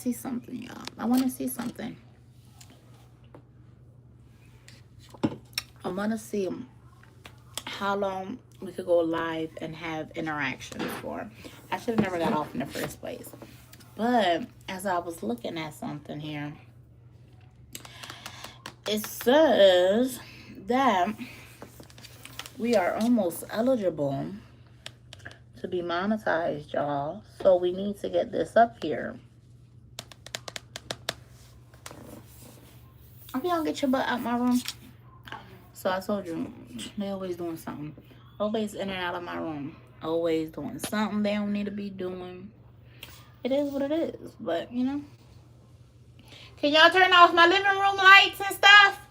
see something, y'all. I want to see something. I want to see how long we could go live and have interactions for. I should have never got off in the first place. But as I was looking at something here, it says that we are almost eligible to be monetized, y'all. So we need to get this up here. If y'all get your butt out my room. So I told you, they always doing something. Always in and out of my room. Always doing something they don't need to be doing. It is what it is. But, you know. Can y'all turn off my living room lights and stuff?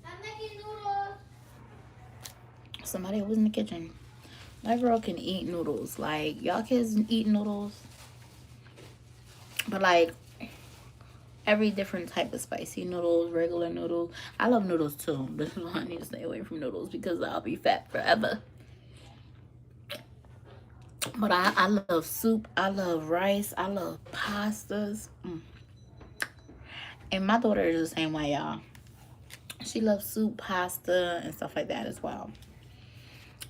I'm making noodles. Somebody was in the kitchen. My girl can eat noodles. Like, y'all kids eat noodles. But, like, every different type of spicy noodles, regular noodles. I love noodles, too. This is why I need to stay away from noodles, because I'll be fat forever. But I love soup. I love rice. I love pastas. And my daughter is the same way, y'all. She loves soup, pasta, and stuff like that as well.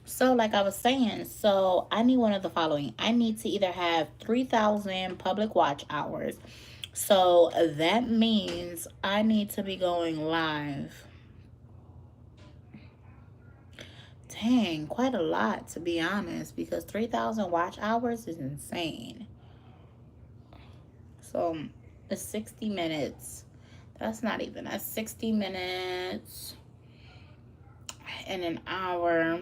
So, like I was saying, so I need one of the following. I need to either have 3,000 public watch hours. So, that means I need to be going live. Dang, quite a lot, to be honest, because 3,000 watch hours is insane. So, it's 60 minutes. That's not even. That's 60 minutes and an hour.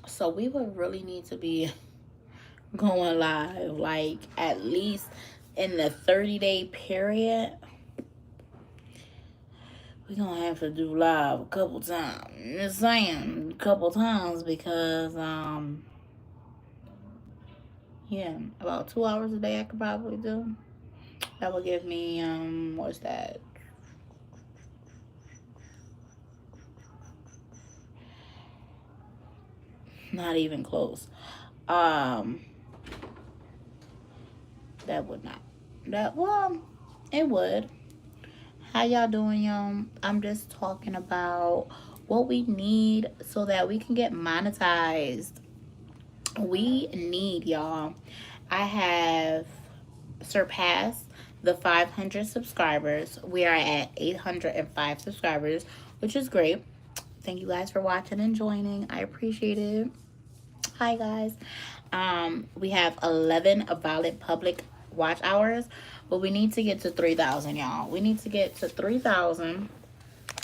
So we would really need to be going live, like, at least in the 30-day period. We're going to have to do live a couple times. Just saying, a couple times, because, yeah, about 2 hours a day I could probably do. That would give me, what's that? Not even close. That would not. Well, it would. How y'all doing, y'all? I'm just talking about what we need so that we can get monetized. We need, y'all. I have surpassed the 500 subscribers. We are at 805 subscribers, which is great. Thank you guys for watching and joining. I appreciate it. Hi, guys. We have 11 valid public watch hours, but we need to get to 3,000, y'all. We need to get to 3,000.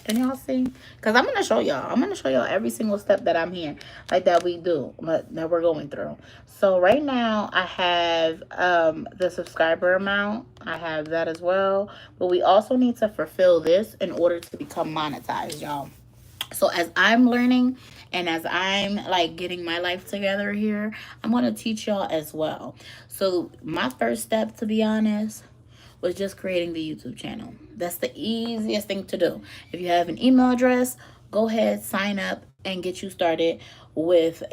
Can y'all see? Because I'm going to show y'all. I'm going to show y'all every single step that I'm here, like that we do, that we're going through. So right now, I have the subscriber amount. I have that as well. But we also need to fulfill this in order to become monetized, y'all. So as I'm learning and as I'm like getting my life together here, I'm going to teach y'all as well. So my first step, to be honest, was just creating the YouTube channel. That's the easiest thing to do. If you have an email address, go ahead, sign up, and get you started with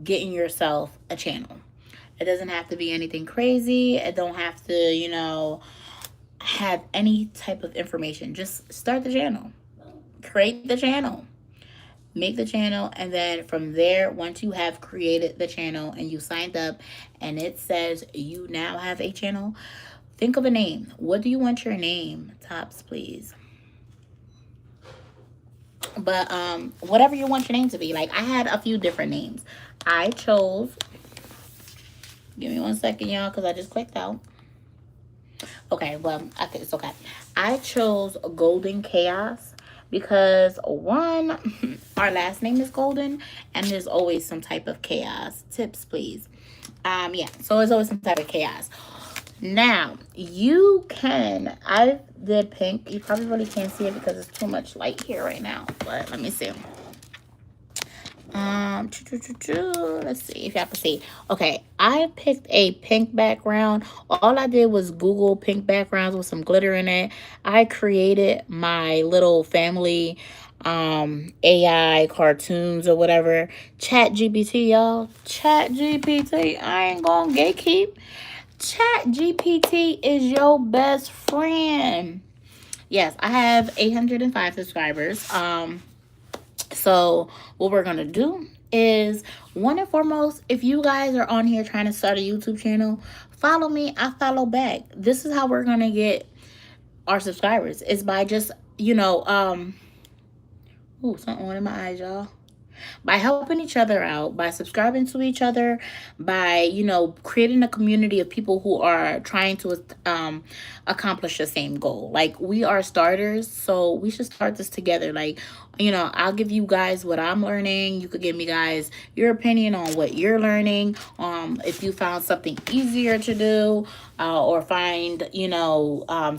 getting yourself a channel. It doesn't have to be anything crazy. It don't have to, you know, have any type of information. Just start the channel. Create the channel. Make the channel, and then from there, once you have created the channel and you signed up and it says you now have a channel, think of a name. What do you want your name? Tops, please. But whatever you want your name to be. Like, I had a few different names. I chose, give me 1 second, y'all, because I just clicked out. Okay, well, okay, it's okay. I chose Golden Chaos because, one, our last name is Golden, and there's always some type of chaos. Tips, please. Yeah, so there's always some type of chaos. Now, you can, I did pink. You probably really can't see it because it's too much light here right now, but let me see. Let's see if y'all can see. Okay, I picked a pink background. All I did was Google pink backgrounds with some glitter in it. I created my little family AI cartoons or whatever. Chat GPT, y'all. Chat GPT. I ain't gonna gatekeep. Chat GPT is your best friend. Yes, I have 805 subscribers. So what we're gonna do is, one and foremost, if you guys are on here trying to start a YouTube channel, follow me. I follow back. This is how we're gonna get our subscribers. Is by just ooh, something went in my eyes, y'all. By helping each other out, by subscribing to each other, by creating a community of people who are trying to accomplish the same goal. Like, we are starters, so we should start this together. Like, I'll give you guys what I'm learning. You could give me guys your opinion on what you're learning. If you found something easier to do, or find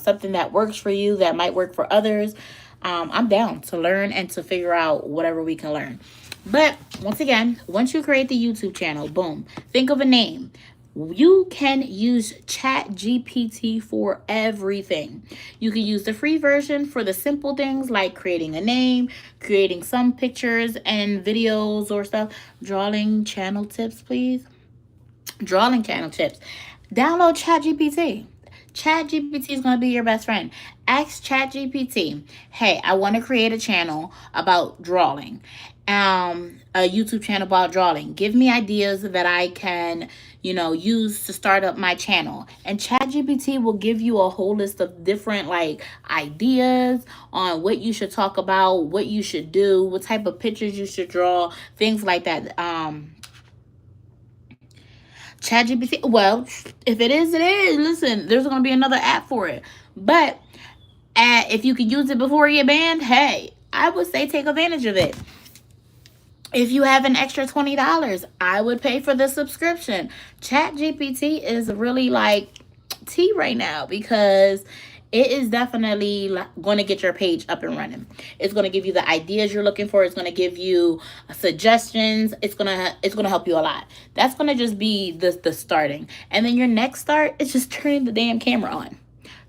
something that works for you that might work for others. I'm down to learn and to figure out whatever we can learn. But once again, once you create the YouTube channel, boom, think of a name. You can use Chat GPT for everything. You can use the free version for the simple things like creating a name, creating some pictures and videos or stuff. Drawing channel tips, please. Drawing channel tips. Download Chat GPT. Chat GPT is going to be your best friend. Ask Chat GPT, hey, I want to create a channel about drawing. A YouTube channel about drawing. Give me ideas that I can, use to start up my channel. And Chat GPT will give you a whole list of different ideas on what you should talk about, what you should do, what type of pictures you should draw, things like that. ChatGPT, well, if it is, it is. Listen, there's going to be another app for it. But if you can use it before you get banned, hey, I would say take advantage of it. If you have an extra $20, I would pay for the subscription. ChatGPT is really like tea right now, because it is definitely going to get your page up and running. It's going to give you the ideas you're looking for. It's going to give you suggestions. It's going to help you a lot. That's going to just be the starting. And then your next start is just turning the damn camera on.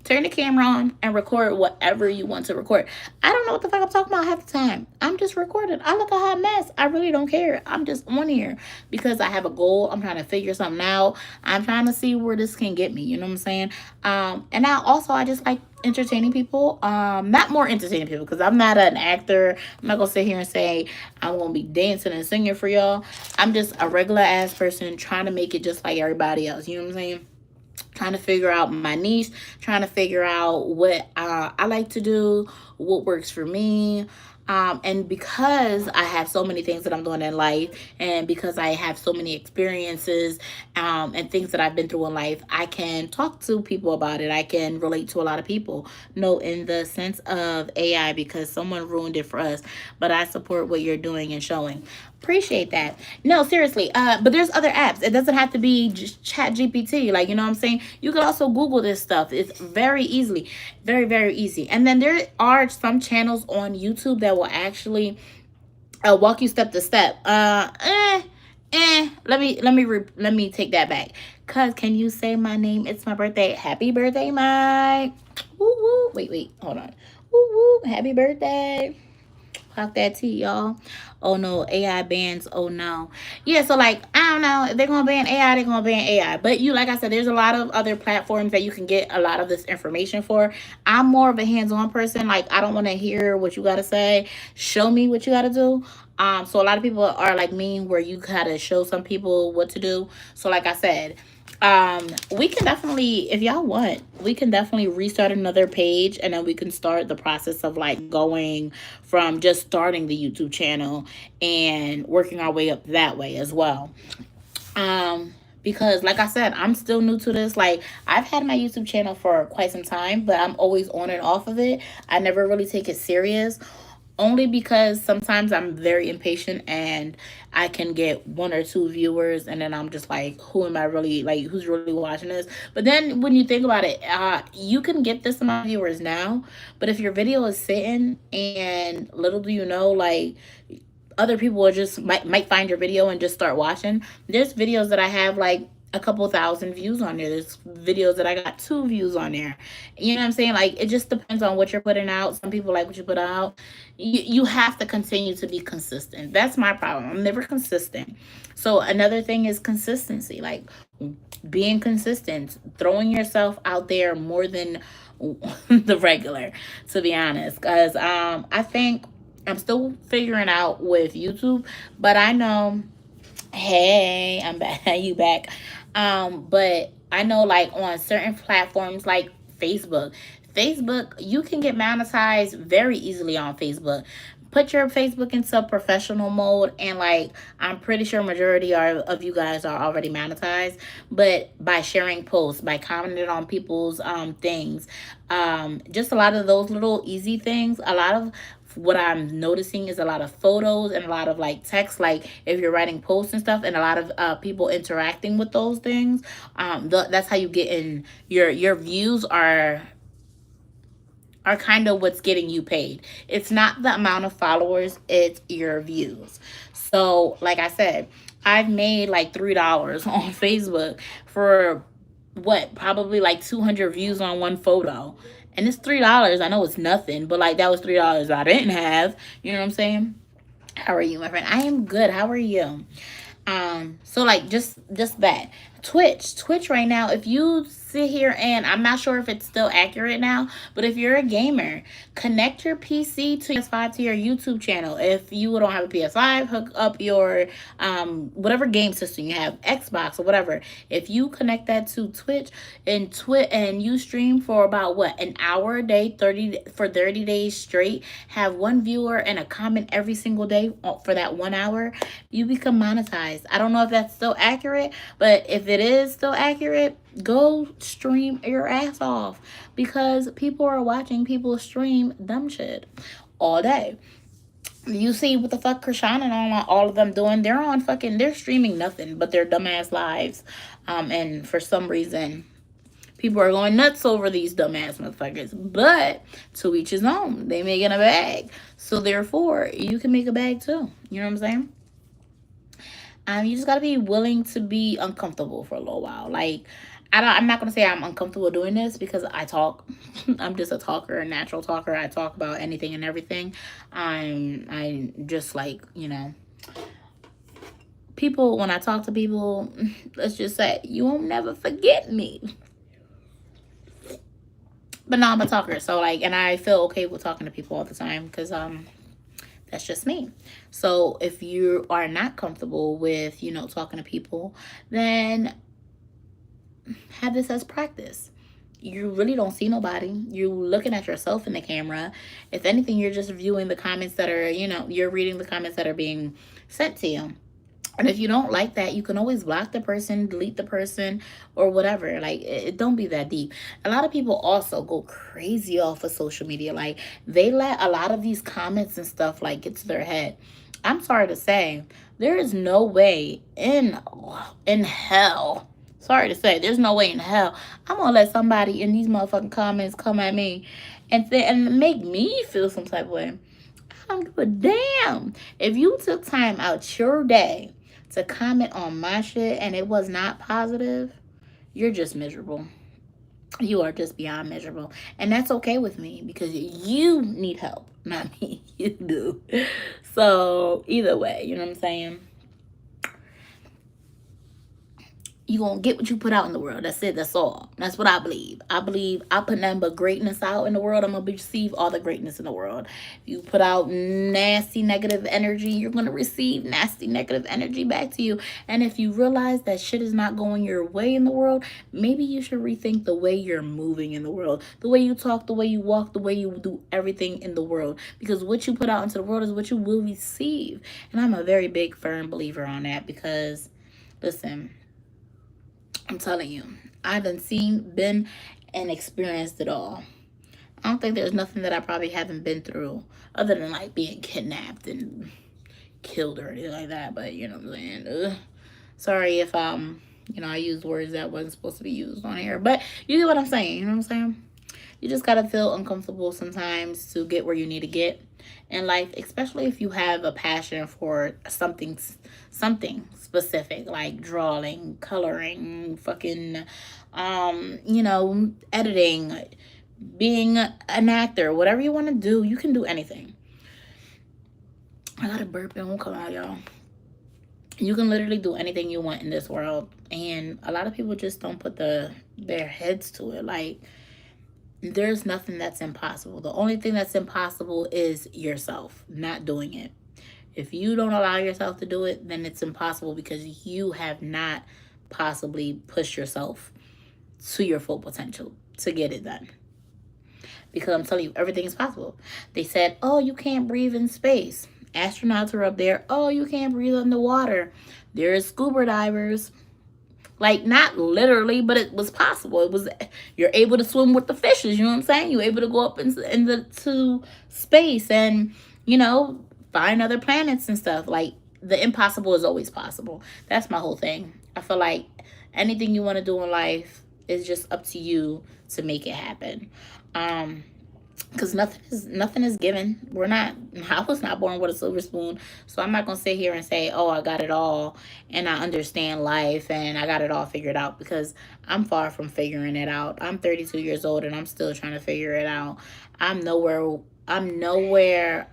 Turn the camera on and record whatever you want to record. I don't know what the fuck I'm talking about half the time. I'm just recording. I look a hot mess. I really don't care. I'm just on here because I have a goal. I'm trying to figure something out. I'm trying to see where this can get me. You know what I'm saying? And now also I just like entertaining people. Not more entertaining people, because I'm not an actor. I'm not gonna sit here and say I'm gonna be dancing and singing for y'all. I'm just a regular ass person trying to make it just like everybody else. You know what I'm saying? Trying to figure out my niche, trying to figure out what I like to do, what works for me. And because I have so many things that I'm doing in life, and because I have so many experiences and things that I've been through in life, I can talk to people about it. I can relate to a lot of people. No, in the sense of AI, because someone ruined it for us. But I support what you're doing and showing. Appreciate that. No, seriously. But there's other apps. It doesn't have to be just Chat GPT. Like, you know what I'm saying? You could also Google this stuff. It's very easily, very, very easy. And then there are some channels on YouTube that will actually walk you step to step. Let me take that back. Cause can you say my name? It's my birthday. Happy birthday, Mike. Woo woo. Wait, hold on. Woo woo. Happy birthday. Clock that T, y'all. Oh no, AI bans. Oh no. Yeah, so I don't know. If they're gonna ban AI, they're gonna ban AI. But like I said, there's a lot of other platforms that you can get a lot of this information for. I'm more of a hands-on person. Like, I don't want to hear what you gotta say. Show me what you gotta do. So a lot of people are like me, where you gotta show some people what to do. So like I said, we can definitely, if y'all want, we can definitely restart another page, and then we can start the process of going from just starting the YouTube channel and working our way up that way as well. Because like I said, I'm still new to this. I've had my YouTube channel for quite some time, but I'm always on and off of it. I never really take it serious, only because sometimes I'm very impatient and I can get 1 or 2 viewers, and then I'm just like, who am I really, who's really watching this? But then when you think about it, you can get this amount of viewers now, but if your video is sitting, and little do you know, other people are just might find your video and just start watching. There's videos that I have a couple thousand views on there. There's videos that I got 2 views on there. You know what I'm saying? It just depends on what you're putting out. Some people like what you put out. You have to continue to be consistent. That's my problem. I'm never consistent. So another thing is consistency. being consistent, throwing yourself out there more than the regular, to be honest. Because I think I'm still figuring out with YouTube, but I know, hey, I'm back. You back? But I know, like on certain platforms, like Facebook, Facebook, you can get monetized very easily on Facebook. Put your Facebook into professional mode, and like I'm pretty sure majority of you guys are already monetized. But by sharing posts, by commenting on people's things, just a lot of those little easy things. A lot of what I'm noticing is a lot of photos and a lot of like text, like if you're writing posts and stuff, and a lot of people interacting with those things. That's how you get in your views are kind of what's getting you paid. It's not the amount of followers, it's your views. So, like I said, I've made like $3 on Facebook for what, probably like 200 views on one photo. And it's $3. I know it's nothing, but like that was $3 I didn't have. You know what I'm saying? How are you, my friend? I am good. How are you? So like just that. Twitch right now, if you sit here, and I'm not sure if it's still accurate now, but if you're a gamer, connect your PC to PS5 to your YouTube channel. If you don't have a PS5, hook up your whatever game system you have, Xbox or whatever. If you connect that to Twitch and you stream for about what, an hour a day, 30 days straight, have one viewer and a comment every single day for that 1 hour, you become monetized. I don't know if that's still accurate, but if it is still accurate, go stream your ass off, because people are watching people stream dumb shit all day. You see what the fuck Krishan and all of them doing? They're streaming nothing but their dumbass lives. And for some reason, people are going nuts over these dumbass motherfuckers. But to each his own. They making a bag. So therefore, you can make a bag too. You know what I'm saying? You just gotta be willing to be uncomfortable for a little while. Like, I'm not gonna say I'm uncomfortable doing this, because I talk. I'm just a talker, a natural talker. I talk about anything and everything. I just like, people. When I talk to people, let's just say you won't never forget me. But no, I'm a talker, so like, and I feel okay with talking to people all the time, because that's just me. So if you are not comfortable with, talking to people, then have this as practice. You really don't see nobody. You're looking at yourself in the camera. If anything, you're just viewing the comments that are, you're reading the comments that are being sent to you. And if you don't like that, you can always block the person, delete the person, or whatever. Like, it don't be that deep. A lot of people also go crazy off of social media. Like, they let a lot of these comments and stuff, like, get to their head. I'm sorry to say, there is no way in hell. Sorry to say, there's no way in hell I'm gonna let somebody in these motherfucking comments come at me and make me feel some type of way. I don't give a damn. If you took time out your day to comment on my shit and it was not positive, you're just miserable. You are just beyond miserable. And that's okay with me, because you need help, not me. You do. So either way, you know what I'm saying? You gonna get what you put out in the world. That's it. That's all. That's what I believe. I believe I put nothing but greatness out in the world. I'm gonna receive all the greatness in the world. If you put out nasty negative energy, you're gonna receive nasty negative energy back to you. And if you realize that shit is not going your way in the world, maybe you should rethink the way you're moving in the world, the way you talk, the way you walk, the way you do everything in the world. Because what you put out into the world is what you will receive. And I'm a very big firm believer on that, because listen, I'm telling you, I done seen, been, and experienced it all. I don't think there's nothing that I probably haven't been through, other than like being kidnapped and killed or anything like that. But you know what I'm saying? Sorry if I used words that wasn't supposed to be used on here. But you get what I'm saying. You know what I'm saying? You just gotta feel uncomfortable sometimes to get where you need to get in life, especially if you have a passion for something specific, like drawing, coloring, fucking editing, being an actor, whatever you want to do, you can do anything. I got a burp and won't come out, y'all. You can literally do anything you want in this world, and a lot of people just don't put their heads to it. Like, there's nothing that's impossible. The only thing that's impossible is yourself not doing it. If you don't allow yourself to do it, then it's impossible because you have not possibly pushed yourself to your full potential to get it done. Because I'm telling you, everything is possible. They said, oh, you can't breathe in space. Astronauts are up there. Oh, you can't breathe underwater. There's scuba divers. Like, not literally, but it was possible. It was, you're able to swim with the fishes. You know what I'm saying? You're able to go up to space and, you know, find other planets and stuff. Like, the impossible is always possible. That's my whole thing. I feel like anything you want to do in life is just up to you to make it happen. Because nothing is given. I was not born with a silver spoon, so I'm not gonna sit here and say, oh, I got it all and I understand life and I got it all figured out, because I'm far from figuring it out. I'm 32 years old and I'm still trying to figure it out. I'm nowhere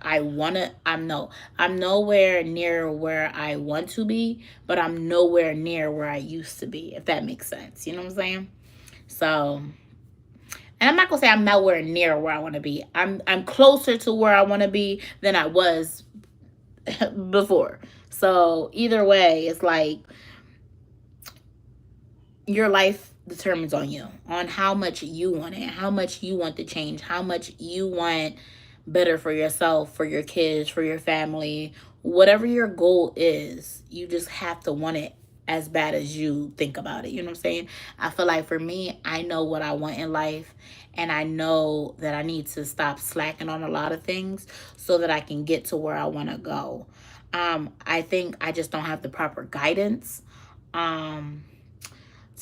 I wanna I'm no I'm nowhere near where I want to be, but I'm nowhere near where I used to be, if that makes sense. You know what I'm saying? So, and I'm not gonna say I'm nowhere near where I want to be. I'm closer to where I want to be than I was before. So either way, it's like your life determines on how much you want it, how much you want to change, how much you want better for yourself, for your kids, for your family. Whatever your goal is, you just have to want it as bad as you think about it. You know what I'm saying? I feel like for me, I know what I want in life, and I know that I need to stop slacking on a lot of things so that I can get to where I want to go. I think I just don't have the proper guidance. Um,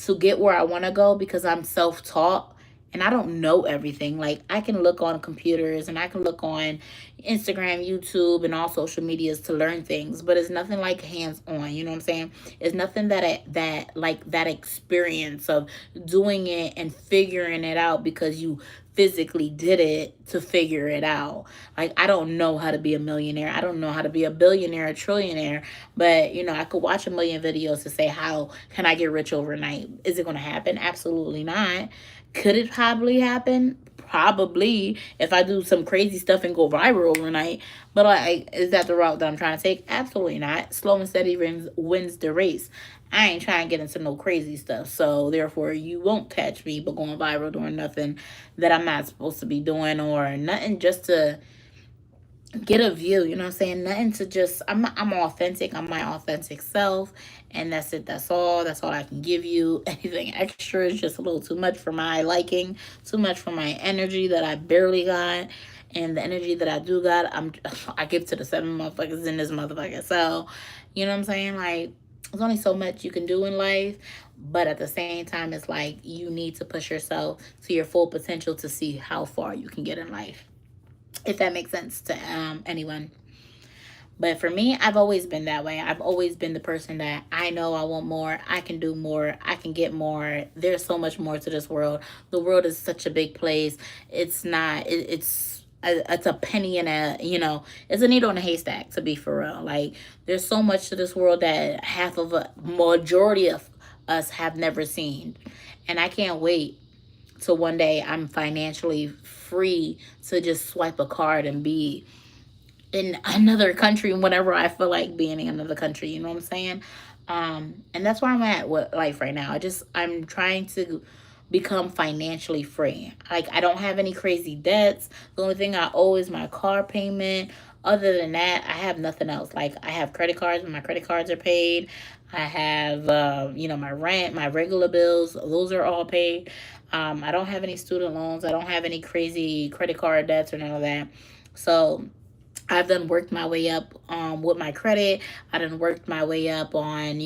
to get where I want to go, because I'm self taught and I don't know everything. Like, I can look on computers and I can look on Instagram, YouTube, and all social medias to learn things, but it's nothing like hands on. You know what I'm saying? It's nothing that experience of doing it and figuring it out because you physically did it to figure it out. Like, I don't know how to be a millionaire. I don't know how to be a billionaire, a trillionaire, but I could watch a million videos to say, how can I get rich overnight? Is it going to happen? Absolutely not. Could it probably happen? Probably, if I do some crazy stuff and go viral overnight. But is that the route that I'm trying to take? Absolutely not. Slow and steady wins the race. I ain't trying to get into no crazy stuff. So therefore, you won't catch me but going viral doing nothing that I'm not supposed to be doing, or nothing just to get a view. You know what I'm saying? Nothing to just, I'm authentic. I'm my authentic self, and that's it. That's all I can give you. Anything extra is just a little too much for my liking, too much for my energy that I barely got. And the energy that I do got, I give to the 7 motherfuckers in this motherfucker. So, you know what I'm saying? Like, there's only so much you can do in life, but at the same time, it's like you need to push yourself to your full potential to see how far you can get in life, if that makes sense to anyone. But for me, I've always been that way. I've always been the person that I know I want more, I can do more, I can get more. There's so much more to this world. The world is such a big place. It's not, it's a penny in it's a needle in a haystack, to be for real. Like, there's so much to this world that half of a majority of us have never seen. And I can't wait till one day I'm financially free to just swipe a card and be in another country whenever I feel like being in another country. You know what I'm saying? And that's where I'm at with life right now. I'm trying to become financially free. Like, I don't have any crazy debts. The only thing I owe is my car payment. Other than that, I have nothing else. Like, I have credit cards, and my credit cards are paid. I have, my rent, my regular bills, those are all paid. I don't have any student loans. I don't have any crazy credit card debts or none of that. So I've done worked my way up with my credit. I done worked my way up on,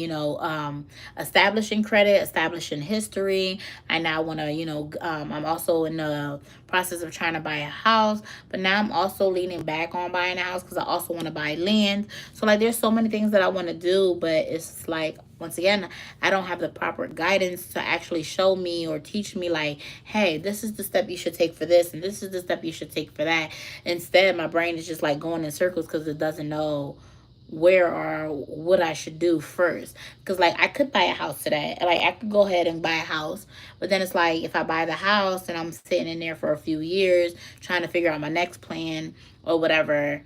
establishing credit, establishing history. I now want to, I'm also in the process of trying to buy a house, but now I'm also leaning back on buying a house because I also want to buy land. So, like, there's so many things that I want to do, but it's like, once again, I don't have the proper guidance to actually show me or teach me, like, hey, this is the step you should take for this, and this is the step you should take for that. Instead, my brain is just like going in circles because it doesn't know where or what I should do first. Because, like, I could buy a house today. Like, I could go ahead and buy a house. But then it's like, if I buy the house and I'm sitting in there for a few years trying to figure out my next plan or whatever,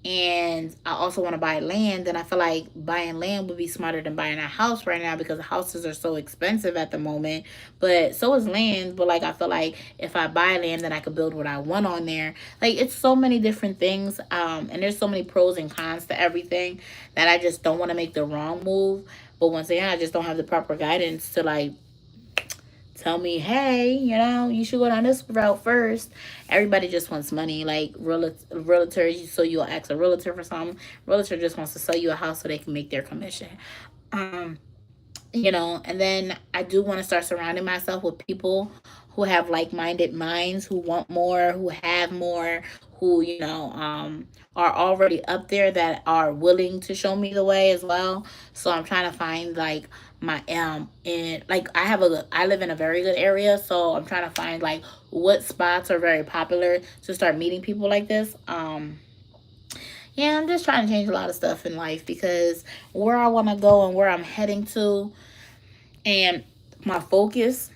and I also want to buy land, and I feel like buying land would be smarter than buying a house right now because houses are so expensive at the moment. But so is land. But like I feel like if I buy land, then I could build what I want on there. Like it's so many different things, and there's so many pros and cons to everything that I just don't want to make the wrong move. But once again, I just don't have the proper guidance to like tell me, hey, you should go down this route first. Everybody just wants money. Like realtors, so you'll ask a realtor for something. Realtor just wants to sell you a house so they can make their commission. Um, and then I do want to start surrounding myself with people who have like-minded minds, who want more, who have more, who are already up there that are willing to show me the way as well. So I'm trying to find like my and like I live in a very good area, so I'm trying to find like what spots are very popular to start meeting people like this. Yeah, I'm just trying to change a lot of stuff in life because where I want to go and where I'm heading to and my focus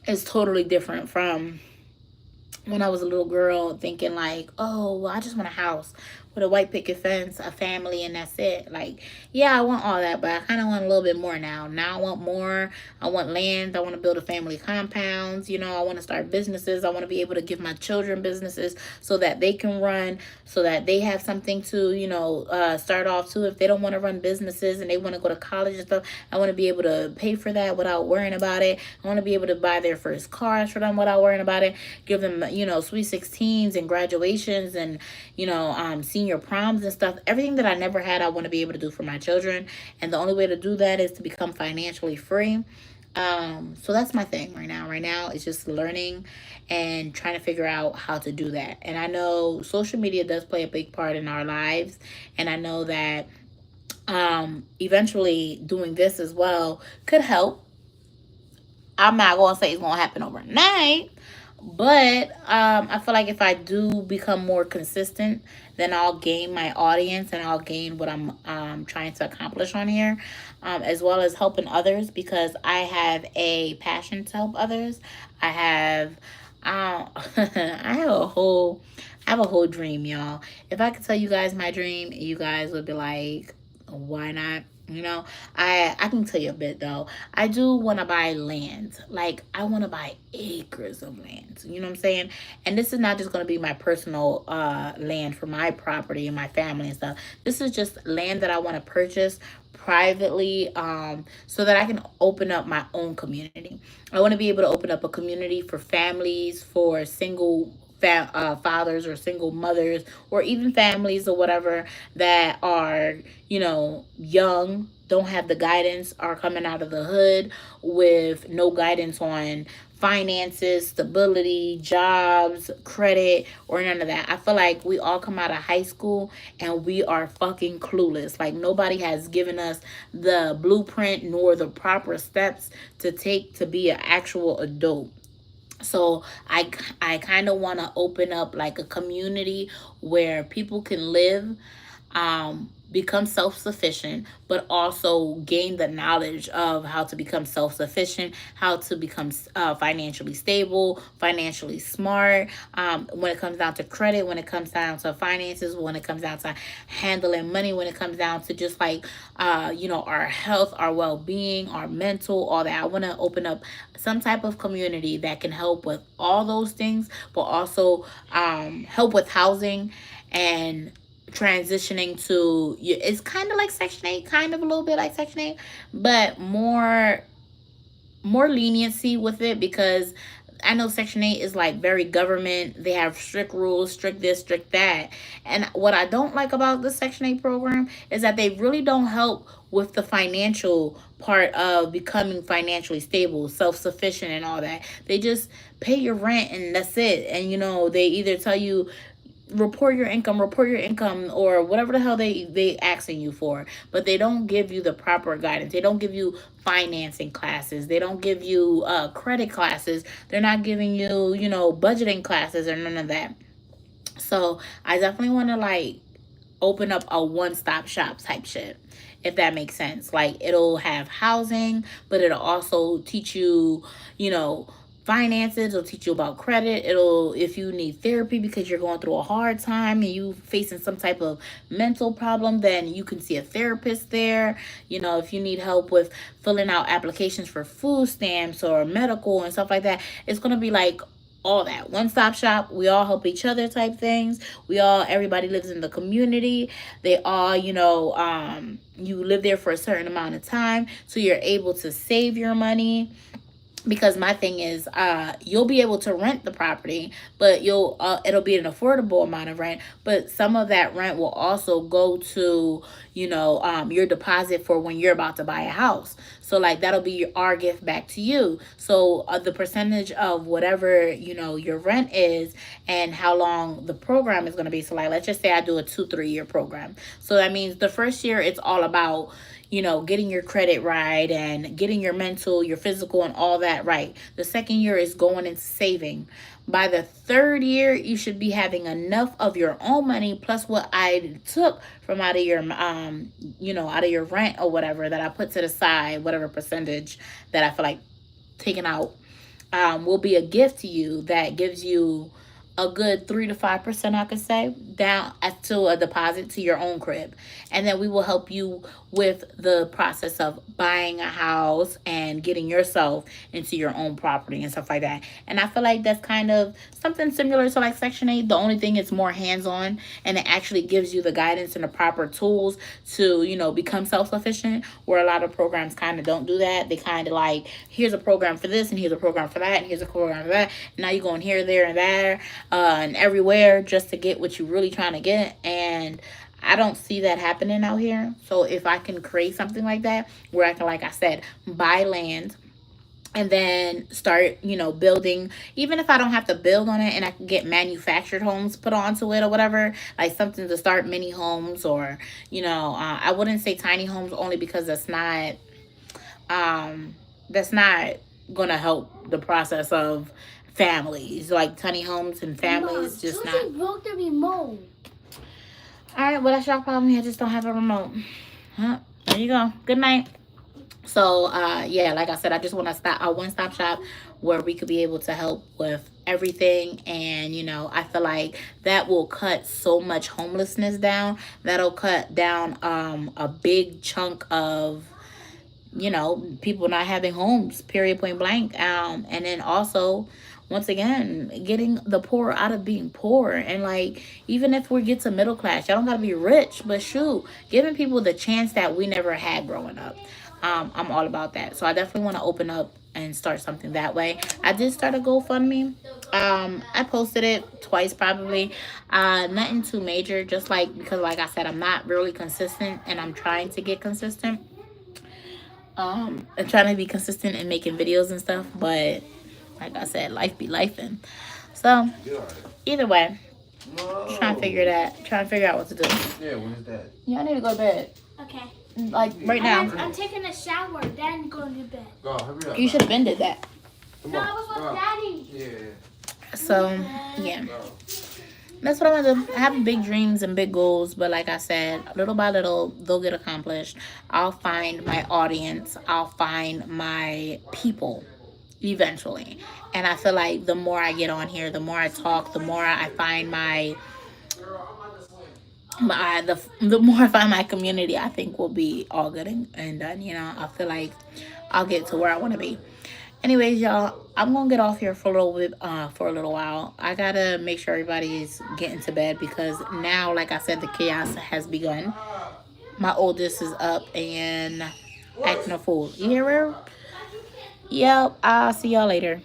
is totally different from when I was a little girl thinking like, oh, well, I just want a house with a white picket fence, a family, and that's it. Like, yeah, I want all that, but I kind of want a little bit more now. Now I want more. I want land. I want to build a family compounds. I want to start businesses. I want to be able to give my children businesses so that they can run, so that they have something to, start off to. If they don't want to run businesses and they want to go to college and stuff, I want to be able to pay for that without worrying about it. I want to be able to buy their first cars for them without worrying about it. Give them, sweet 16s and graduations and, senior proms and stuff. Everything that I never had, I want to be able to do for my children. And the only way to do that is to become financially free. So that's my thing right now. Right now, it's just learning and trying to figure out how to do that. And I know social media does play a big part in our lives. And I know that eventually doing this as well could help. I'm not going to say it's going to happen overnight, but I feel like if I do become more consistent, then I'll gain my audience and I'll gain what I'm trying to accomplish on here, as well as helping others because I have a passion to help others. I have, I have a whole dream, y'all. If I could tell you guys my dream, you guys would be like, why not? I can tell you a bit though. I do want to buy land. Like I want to buy acres of land. You know what I'm saying? And this is not just going to be my personal land for my property and my family and stuff. This is just land that I want to purchase privately, so that I can open up my own community. I want to be able to open up a community for families, for single fathers or single mothers or even families or whatever that are young, don't have the guidance, are coming out of the hood with no guidance on finances, stability, jobs, credit, or none of that. I feel like we all come out of high school and we are fucking clueless. Like nobody has given us the blueprint nor the proper steps to take to be an actual adult. So I kind of want to open up like a community where people can live, become self-sufficient, but also gain the knowledge of how to become self-sufficient, how to become financially stable, financially smart, when it comes down to credit, when it comes down to finances, when it comes down to handling money, when it comes down to just like our health, our well-being, our mental, all that. I want to open up some type of community that can help with all those things, but also help with housing and transitioning to, it's kind of like Section 8, kind of a little bit like Section 8, but more leniency with it because I know Section 8 is like very government. They have strict rules, strict this, strict that. And what I don't like about the Section 8 program is that they really don't help with the financial part of becoming financially stable, self sufficient, and all that. They just pay your rent and that's it. And, they either tell you, report your income, or whatever the hell they asking you for, but they don't give you the proper guidance. They don't give you financing classes. They don't give you credit classes. They're not giving you budgeting classes or none of that. So I definitely want to like open up a one-stop shop type shit, if that makes sense. Like, it'll have housing, but it'll also teach you, you know, finances. It'll teach you about credit. It'll, if you need therapy because you're going through a hard time and you facing some type of mental problem, then you can see a therapist there. You know, if you need help with filling out applications for food stamps or medical and stuff like that, it's going to be like all that one-stop shop. We all help each other type things. Everybody lives in the community. They all, you know, you live there for a certain amount of time, so you're able to save your money. Because my thing is, you'll be able to rent the property, but it'll be an affordable amount of rent, but some of that rent will also go to, you know, your deposit for when you're about to buy a house. So like, that'll be our gift back to you. So the percentage of whatever, you know, your rent is and how long the program is going to be. So like, let's just say I do a 2-3 year program. So that means the first year, it's all about, you know, getting your credit right and getting your mental, your physical, and all that right. The second year is going into saving. By the third year, you should be having enough of your own money plus what I took from out of your, you know, out of your rent or whatever that I put to the side, whatever percentage that I feel like taking out, will be a gift to you that gives you a good 3 to 5%, I could say, down to a deposit to your own crib. And then we will help you with the process of buying a house and getting yourself into your own property and stuff like that. And I feel like that's kind of something similar to like Section 8. The only thing is more hands-on, and it actually gives you the guidance and the proper tools to, you know, become self-sufficient, where a lot of programs kind of don't do that. They kind of like, here's a program for this and here's a program for that and here's a program for that. And now you're going here, there, and there, and everywhere just to get what you're really trying to get. And I don't see that happening out here. So if I can create something like that, where I can, like I said, buy land and then start, you know, building, even if I don't have to build on it, and I can get manufactured homes put onto it or whatever, like something to start mini homes, or, you know, I wouldn't say tiny homes, only because that's not gonna help the process of families. Like tiny homes and families, just not. Susie broke the remote. All right, well, that's your problem. I just don't have a remote. Huh? There you go. Good night. So, yeah, like I said, I just want to start a one-stop shop where we could be able to help with everything. And, you know, I feel like that will cut so much homelessness down. That'll cut down a big chunk of, you know, people not having homes, period, point blank. And then also, once again, getting the poor out of being poor. And like, even if we get to middle class, y'all don't gotta be rich, but shoot, giving people the chance that we never had growing up. I'm all about that. So I definitely want to open up and start something that way. I did start a GoFundMe. I posted it twice probably. Nothing too major, just like, because like I said, I'm not really consistent, and I'm trying to get consistent. And trying to be consistent in making videos and stuff, but like I said, life be lifing. So either way, trying to figure out what to do. Yeah, when is that? Yeah, I need to go to bed. Okay. Like right now. I'm taking a shower, then going to bed. Go, hurry up. You should have been did that. Come No, on. I was with Go. Daddy. Yeah. So yeah, Go. that's what I'm gonna do. I have big dreams and big goals, but like I said, little by little, they'll get accomplished. I'll find my audience. I'll find my people eventually. And I feel like the more I get on here, the more I talk, the more I find the more I find my community, I think will be all good and done. You know, I feel like I'll get to where I want to be. Anyways, y'all, I'm gonna get off here for a little bit, for a little while. I gotta make sure everybody's getting to bed, because now, like I said, the chaos has begun. My oldest is up and acting a fool. You hear her? Yep. I'll see y'all later.